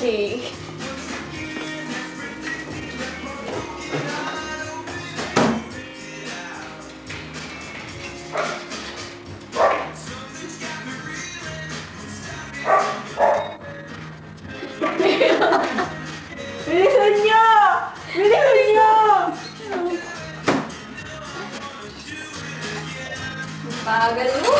kasi. Bilisan niyo! Bilisan niyo! Bagal mo.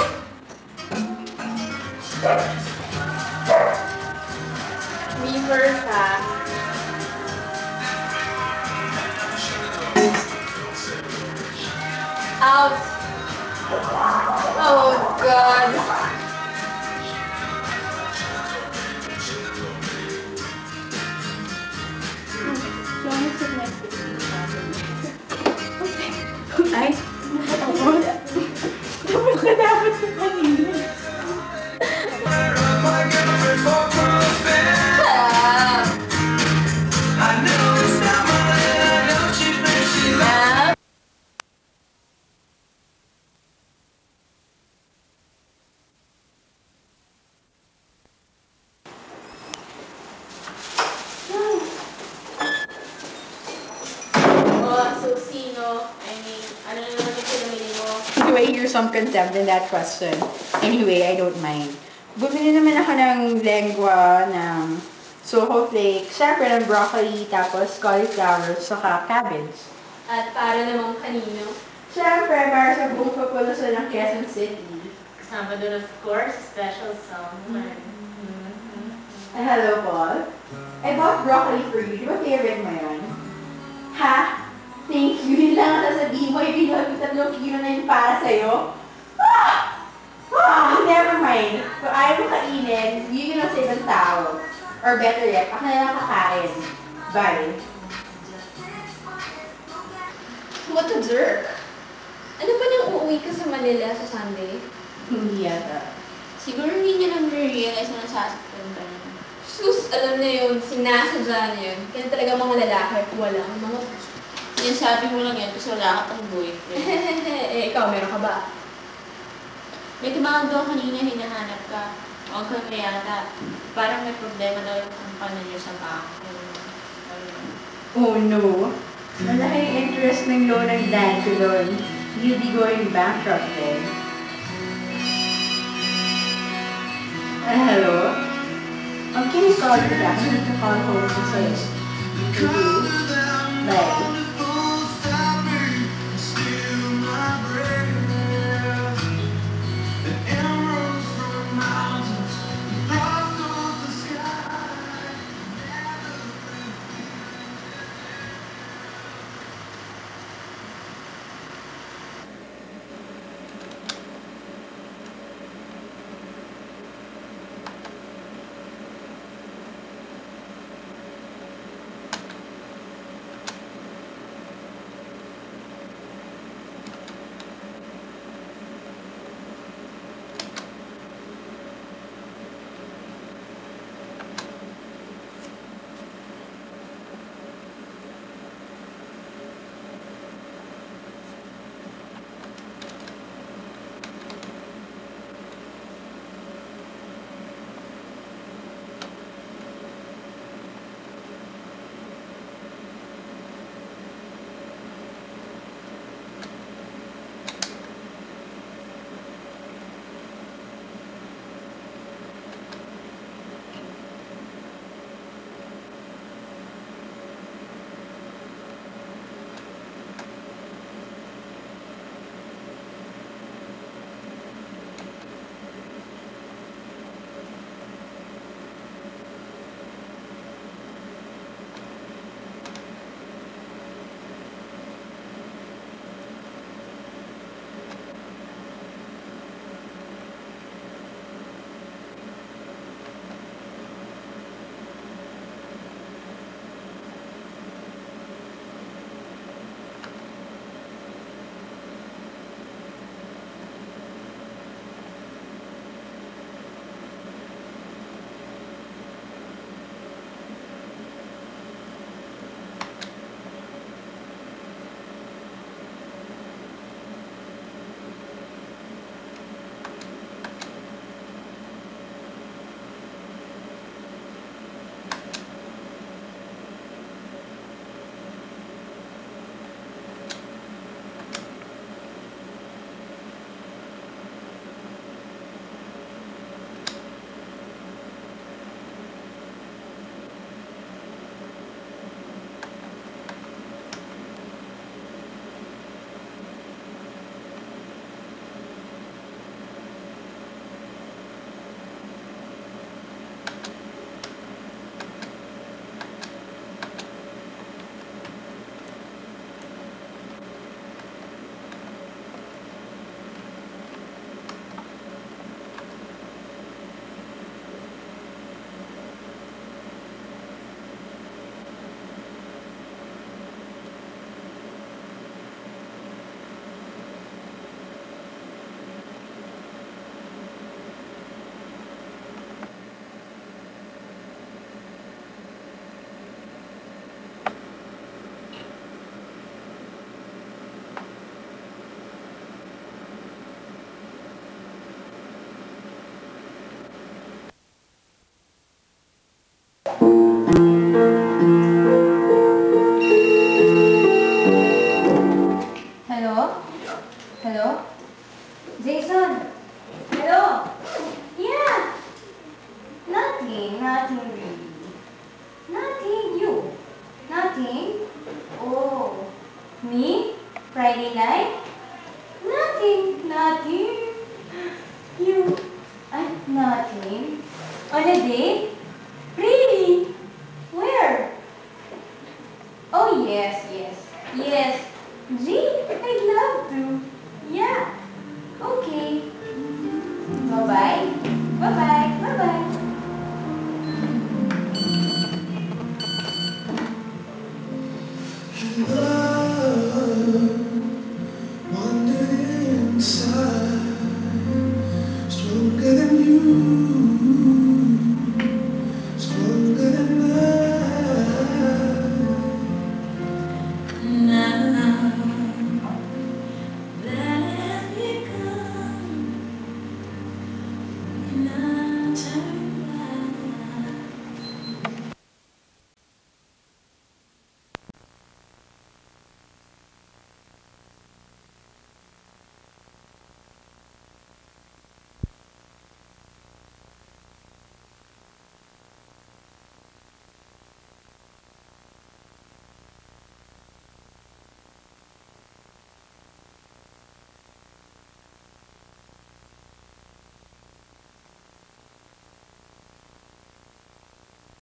Me first, ha? Out. Oh, God. Ay, tapos na dapat sa kanina. Anyway, here's some contempt in that question. Anyway, I don't mind. Bumili naman ako ng lengua, ng soho flakes, syempre ng broccoli, tapos cauliflower, saka cabbage. At para namang kanino? Syempre, para sa buong population ng Quezon City. Kasama doon, of course, special someone. Hello, Paul. I bought broccoli for you. Di ba favorite mo yun? Ha? Thank you. Yun lang ang sasabihin mo. Ibinod ko 3 kilo na yun para sa'yo. Never mind. Kung ayaw mo kainin, bigyan lang sa ibang tao. Or better yet, ako na lang kakain. Bye. What a jerk. Ano ba nang uuwi ka sa Manila sa Sunday? Hindi yata. Siguro hindi niya nang realize na nasasaktan ka niya. Sus, alam na yun. Sinasadya niya yun. Kaya talaga mga lalaki, walang mga puso. Sinasabi mo lang yan kasi wala ka pang boyfriend. Eh, ikaw, meron ka ba? May tumawag doon kanina, hinahanap ka. Huwag kang yata. Parang may problema daw yung kampanya niya sa bangko. Oh no. Malaking interest ng loan ng dad ko doon. You'll be going bankrupt then. Hello? Can you call me back? I need to call home to say. Bye. on? Hello? Yeah. Nothing really. Nothing, you. Nothing? Oh, me? Friday night? Nothing. You? Nothing. On a date?